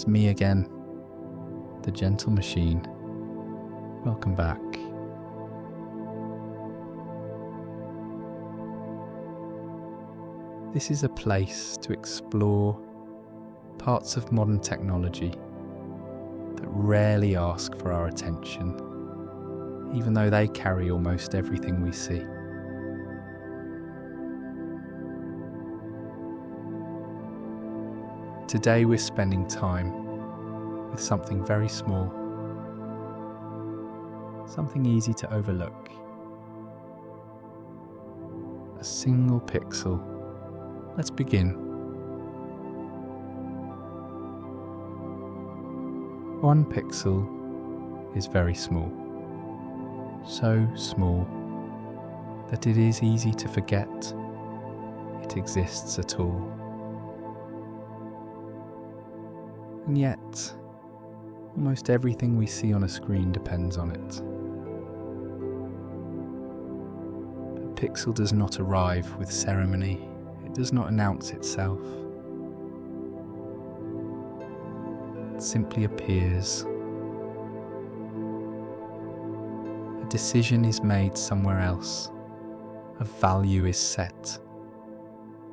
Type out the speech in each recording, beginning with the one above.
It's me again, the gentle machine. Welcome back. This is a place to explore parts of modern technology that rarely ask for our attention, even though they carry almost everything we see. Today we're spending time with something very small, something easy to overlook. A single pixel. Let's begin. One pixel is very small, so small that it is easy to forget it exists at all. And yet, almost everything we see on a screen depends on it. A pixel does not arrive with ceremony. It does not announce itself. It simply appears. A decision is made somewhere else. A value is set.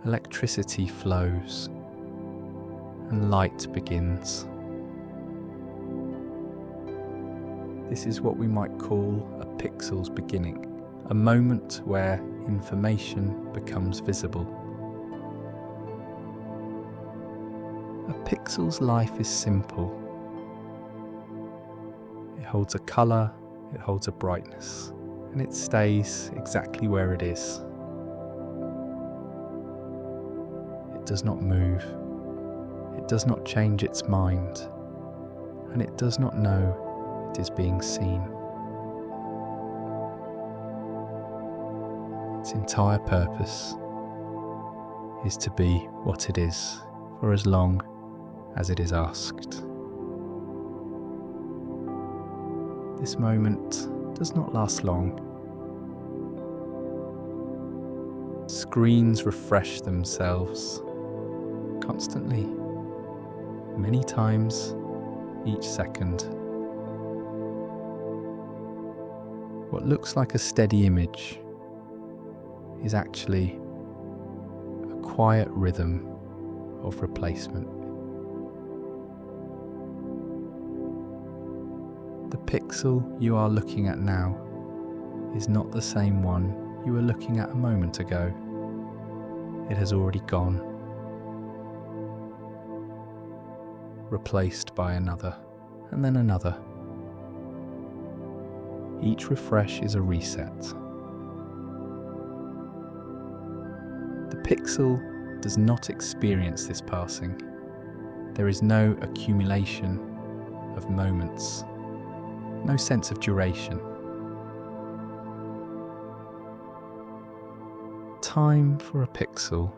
Electricity flows. And light begins. This is what we might call a pixel's beginning, a moment where information becomes visible. A pixel's life is simple. It holds a colour, it holds a brightness, and it stays exactly where it is. It does not move. It does not change its mind, and it does not know it is being seen. Its entire purpose is to be what it is for as long as it is asked. This moment does not last long. Screens refresh themselves constantly, many times each second. What looks like a steady image is actually a quiet rhythm of replacement. The pixel you are looking at now is not the same one you were looking at a moment ago. It has already gone, replaced by another, and then another. Each refresh is a reset. The pixel does not experience this passing. There is no accumulation of moments, no sense of duration. Time for a pixel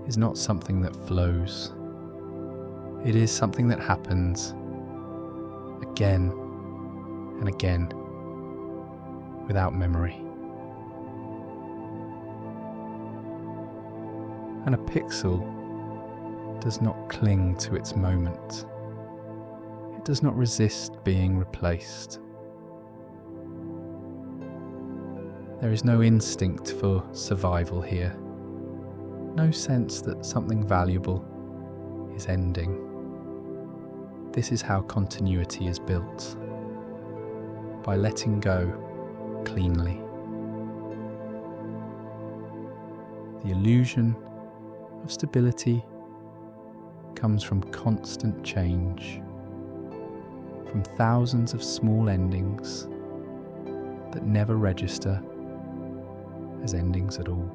is not something that flows. It is something that happens again and again without memory. And a pixel does not cling to its moment. It does not resist being replaced. There is no instinct for survival here. No sense that something valuable is ending. This is how continuity is built, by letting go cleanly. The illusion of stability comes from constant change, from thousands of small endings that never register as endings at all.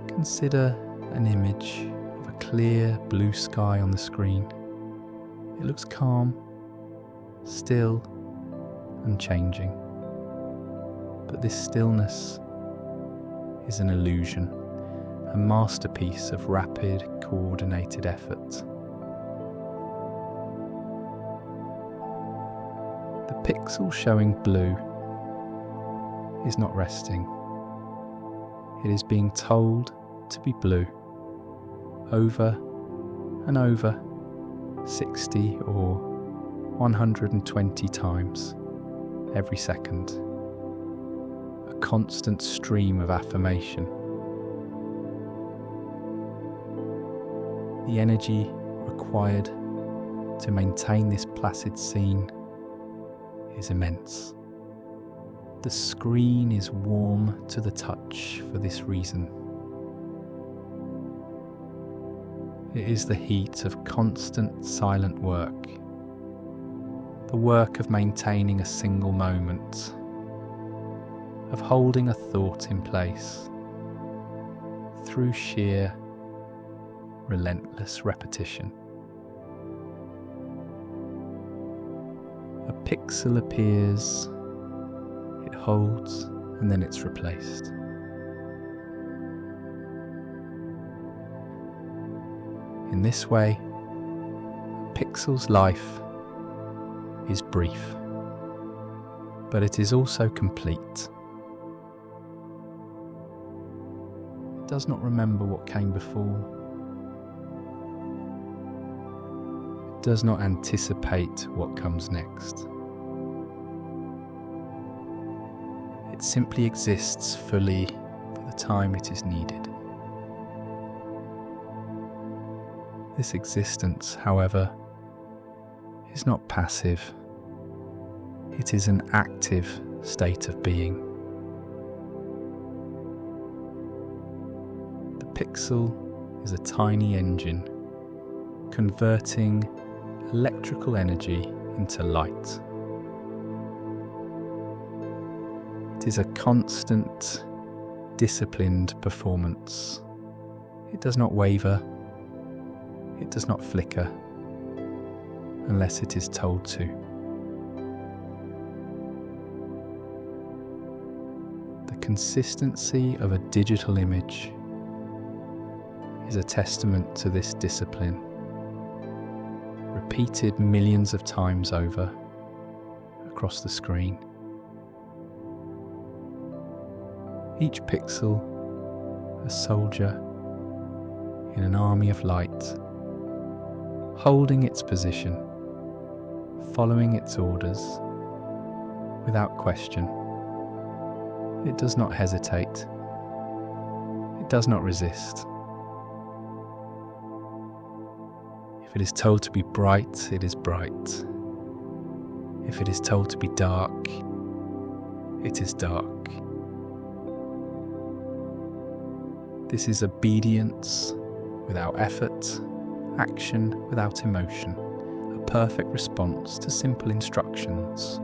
Consider an image of a clear blue sky on the screen. It looks calm, still, unchanging. But this stillness is an illusion, a masterpiece of rapid, coordinated effort. The pixel showing blue is not resting. It is being told to be blue over and over 60 or 120 times every second. A constant stream of affirmation. The energy required to maintain this placid scene is immense. The screen is warm to the touch for this reason. It is the heat of constant silent work, the work of maintaining a single moment, of holding a thought in place through sheer, relentless repetition. A pixel appears, it holds, and then it's replaced. In this way, a pixel's life is brief, but it is also complete. It does not remember what came before. It does not anticipate what comes next. It simply exists fully for the time it is needed. This existence, however, is not passive. It is an active state of being. The pixel is a tiny engine converting electrical energy into light. It is a constant, disciplined performance. It does not waver. It does not flicker unless it is told to. The consistency of a digital image is a testament to this discipline, repeated millions of times over across the screen. Each pixel, a soldier in an army of light, holding its position, following its orders, without question. It does not hesitate. It does not resist. If it is told to be bright, it is bright. If it is told to be dark, it is dark. This is obedience without effort, action without emotion, a perfect response to simple instructions.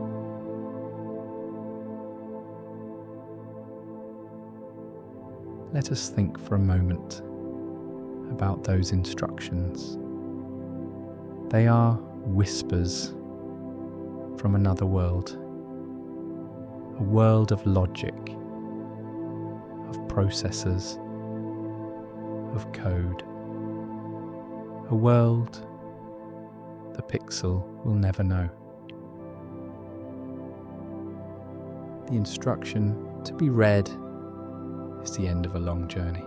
Let us think for a moment about those instructions. They are whispers from another world, a world of logic, of processors, of code. A world the pixel will never know. The instruction to be read is the end of a long journey.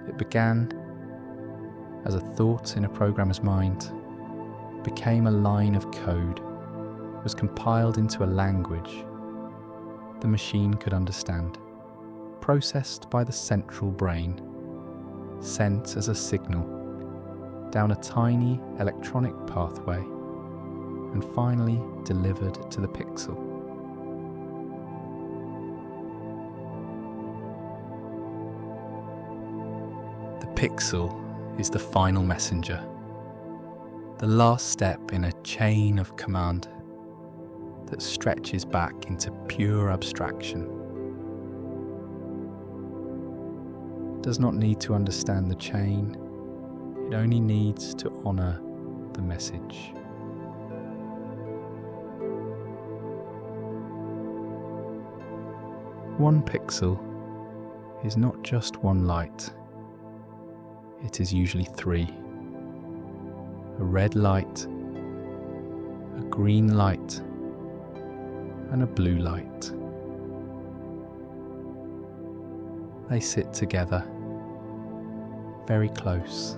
It began as a thought in a programmer's mind, became a line of code, was compiled into a language the machine could understand, processed by the central brain, sent as a signal down a tiny electronic pathway, and finally delivered to the pixel. The pixel is the final messenger, the last step in a chain of command that stretches back into pure abstraction. It does not need to understand the chain, it only needs to honour the message. One pixel is not just one light, it is usually three. A red light, a green light, and a blue light. They sit together, very close.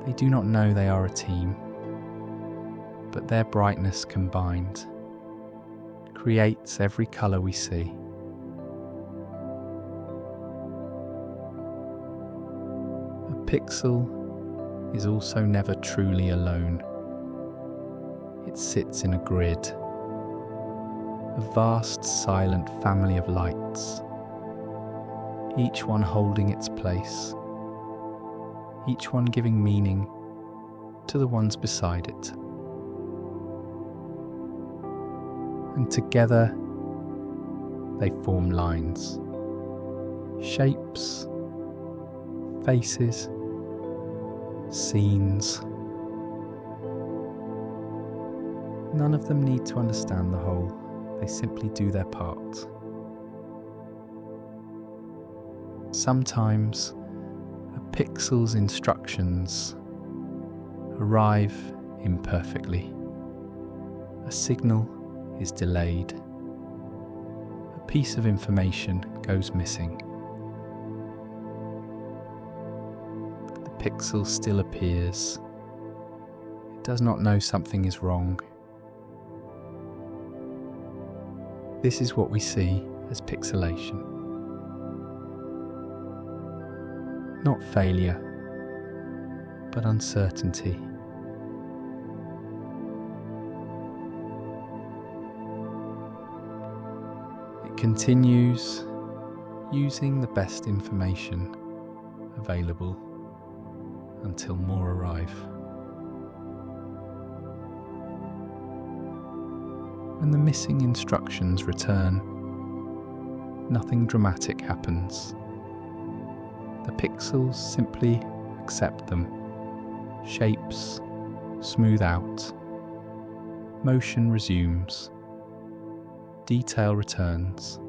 They do not know they are a team, but their brightness combined creates every colour we see. A pixel is also never truly alone. It sits in a grid, a vast silent family of lights, each one holding its place, each one giving meaning to the ones beside it. And together they form lines, shapes, faces, scenes. None of them need to understand the whole, they simply do their part. Sometimes a pixel's instructions arrive imperfectly. A signal is delayed. A piece of information goes missing. The pixel still appears. It does not know something is wrong. This is what we see as pixelation. Not failure, but uncertainty. It continues using the best information available until more arrive. When the missing instructions return, nothing dramatic happens. The pixels simply accept them. Shapes smooth out. Motion resumes. Detail returns.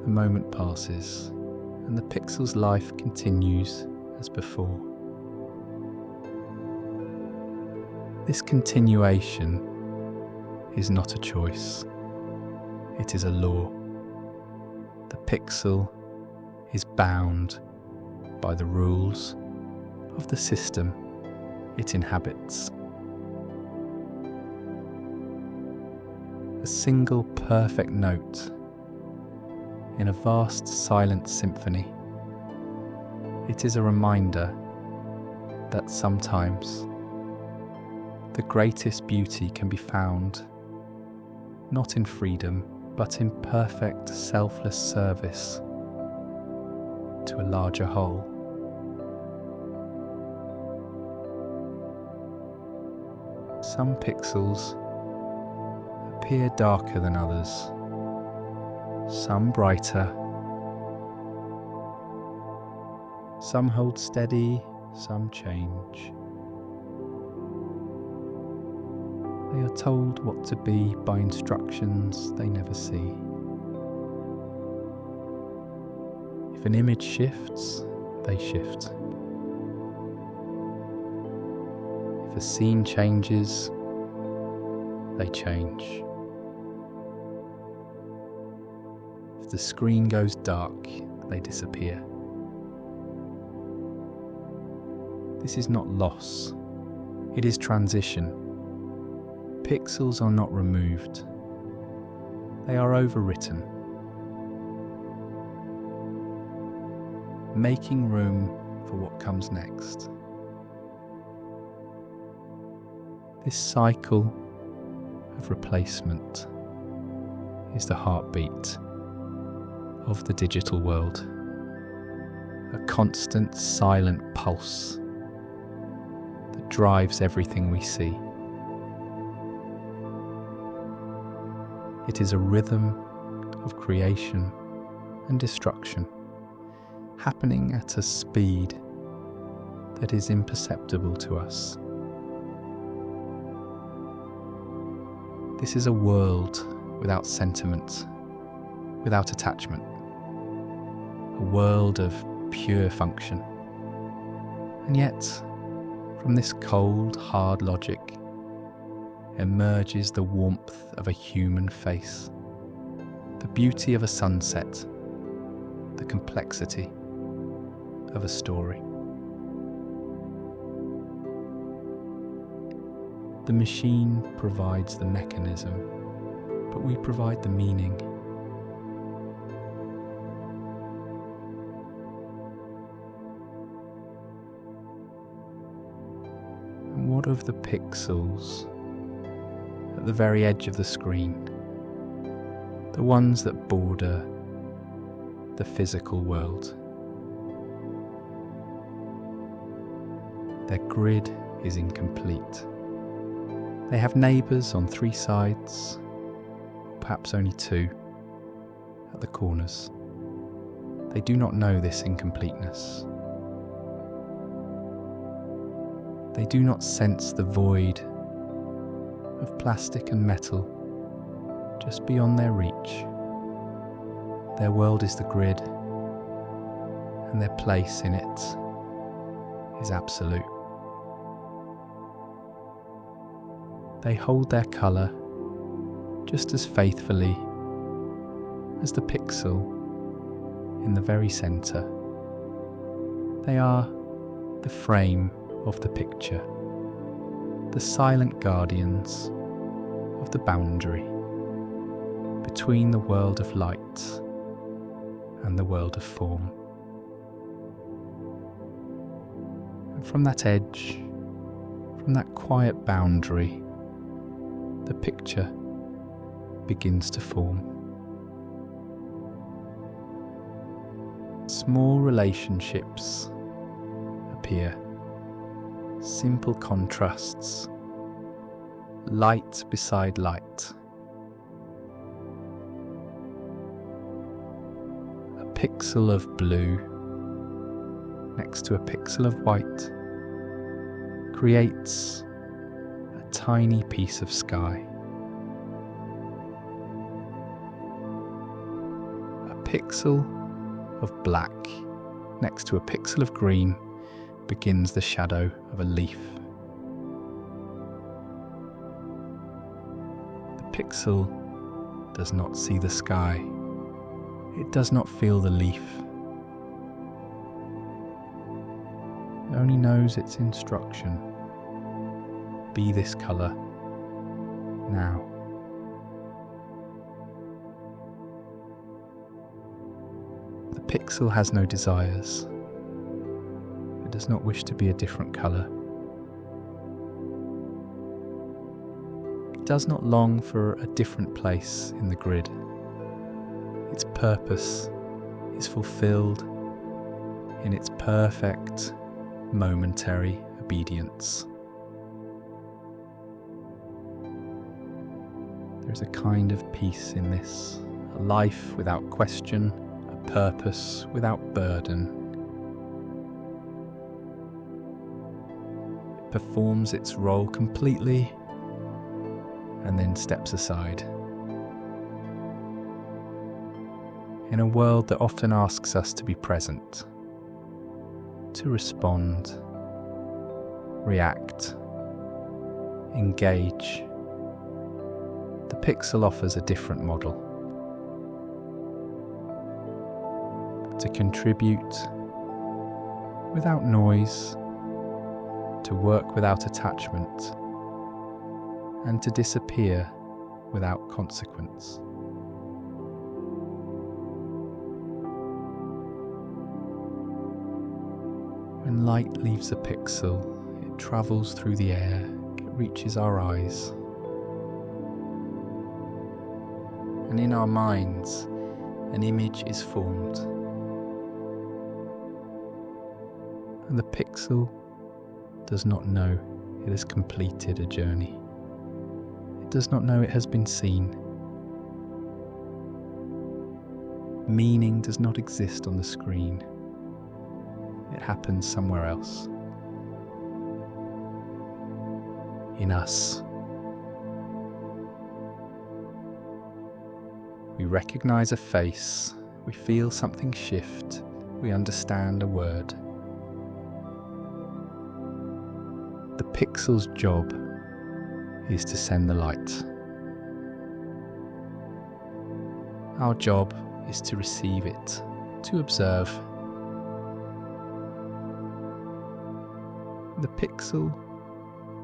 The moment passes, and the pixel's life continues as before. This continuation is not a choice. It is a law. The pixel is bound by the rules of the system it inhabits. A single perfect note in a vast silent symphony. It is a reminder that sometimes the greatest beauty can be found not in freedom, but in perfect, selfless service to a larger whole. Some pixels appear darker than others, some brighter, some hold steady, some change. They are told what to be by instructions they never see. If an image shifts, they shift. If a scene changes, they change. If the screen goes dark, they disappear. This is not loss, it is transition. Pixels are not removed, they are overwritten, making room for what comes next. This cycle of replacement is the heartbeat of the digital world, a constant silent pulse that drives everything we see. It is a rhythm of creation and destruction, happening at a speed that is imperceptible to us. This is a world without sentiment, without attachment, a world of pure function. And yet, from this cold, hard logic, emerges the warmth of a human face, the beauty of a sunset, the complexity of a story. The machine provides the mechanism, but we provide the meaning. And what of the pixels at the very edge of the screen, the ones that border the physical world? Their grid is incomplete. They have neighbours on 3 sides, or perhaps only 2, at the corners. They do not know this incompleteness. They do not sense the void of plastic and metal just beyond their reach. Their world is the grid, and their place in it is absolute. They hold their colour just as faithfully as the pixel in the very centre. They are the frame of the picture, the silent guardians of the boundary between the world of light and the world of form. And from that edge, from that quiet boundary, the picture begins to form. Small relationships appear, simple contrasts, light beside light. A pixel of blue next to a pixel of white creates a tiny piece of sky. A pixel of black next to a pixel of green begins the shadow of a leaf. The pixel does not see the sky. It does not feel the leaf. It only knows its instruction. Be this colour now. The pixel has no desires. It does not wish to be a different colour. It does not long for a different place in the grid. Its purpose is fulfilled in its perfect, momentary obedience. There is a kind of peace in this, a life without question, a purpose without burden. It performs its role completely and then steps aside. In a world that often asks us to be present, to respond, react, engage, the pixel offers a different model. To contribute without noise, to work without attachment, and to disappear without consequence. When light leaves a pixel, it travels through the air, it reaches our eyes. And in our minds, an image is formed. And the pixel does not know it has completed a journey. It does not know it has been seen. Meaning does not exist on the screen. It happens somewhere else. In us. We recognize a face, we feel something shift, we understand a word. The pixel's job is to send the light. Our job is to receive it, to observe. The pixel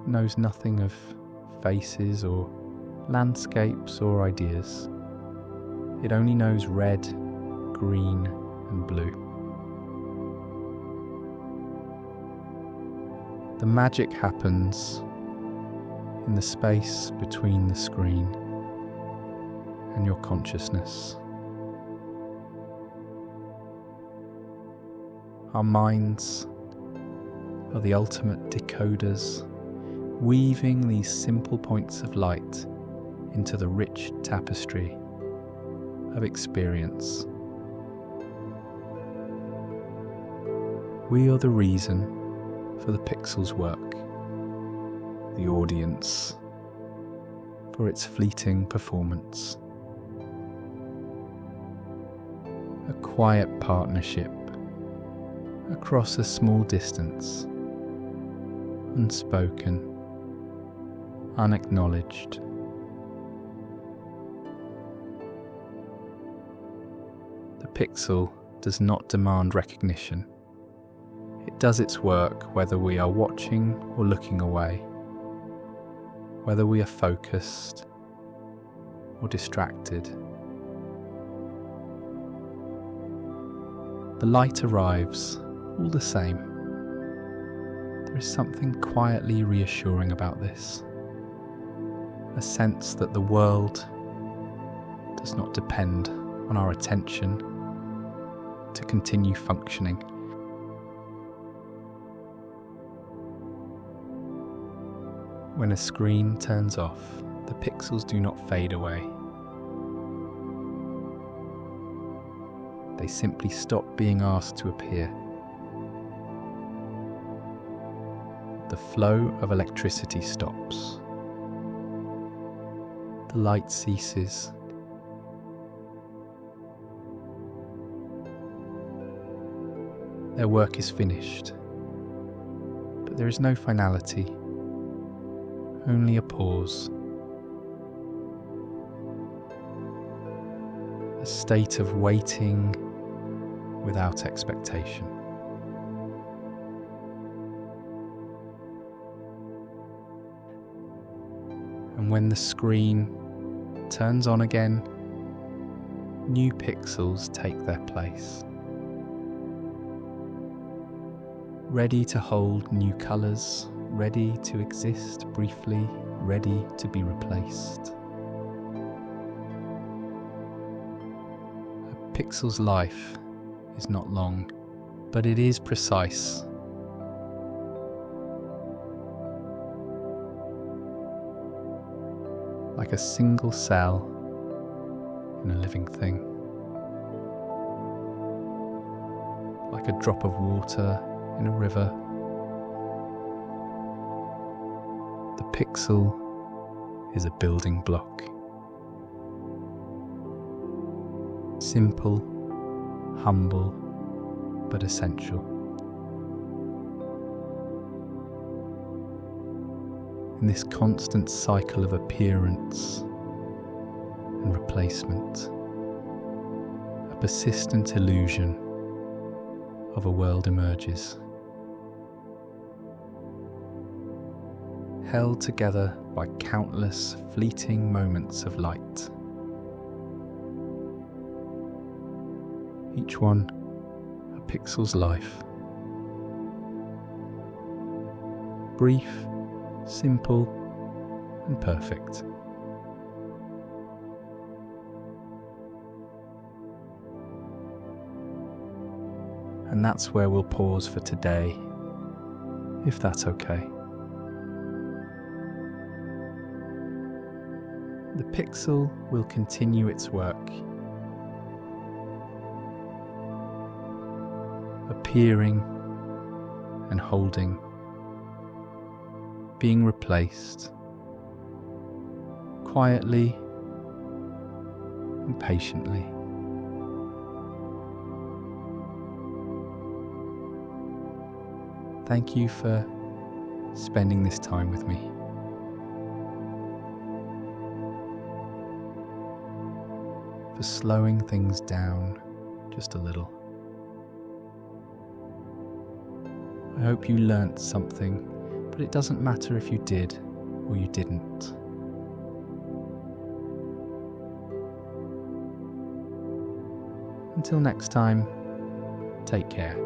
knows nothing of faces or landscapes or ideas. It only knows red, green, and blue. The magic happens in the space between the screen and your consciousness. Our minds are the ultimate decoders, weaving these simple points of light into the rich tapestry of experience. We are the reason for the pixel's work, the audience for its fleeting performance. A quiet partnership across a small distance, unspoken, unacknowledged. The pixel does not demand recognition. It does its work whether we are watching or looking away, whether we are focused or distracted. The light arrives all the same. There is something quietly reassuring about this, a sense that the world does not depend on our attention to continue functioning. When a screen turns off, the pixels do not fade away. They simply stop being asked to appear. The flow of electricity stops. The light ceases. Their work is finished, but there is no finality. Only a pause, a state of waiting without expectation. And when the screen turns on again, new pixels take their place, ready to hold new colours, ready to exist briefly, ready to be replaced. A pixel's life is not long, but it is precise. Like a single cell in a living thing. Like a drop of water in a river. The pixel is a building block. Simple, humble, but essential. In this constant cycle of appearance and replacement, a persistent illusion of a world emerges, held together by countless fleeting moments of light. Each one a pixel's life. Brief, simple, and perfect. And that's where we'll pause for today, if that's okay. The pixel will continue its work, appearing and holding, being replaced, quietly and patiently. Thank you for spending this time with me. for slowing things down just a little. I hope you learnt something, but it doesn't matter if you did or you didn't. Until next time, take care.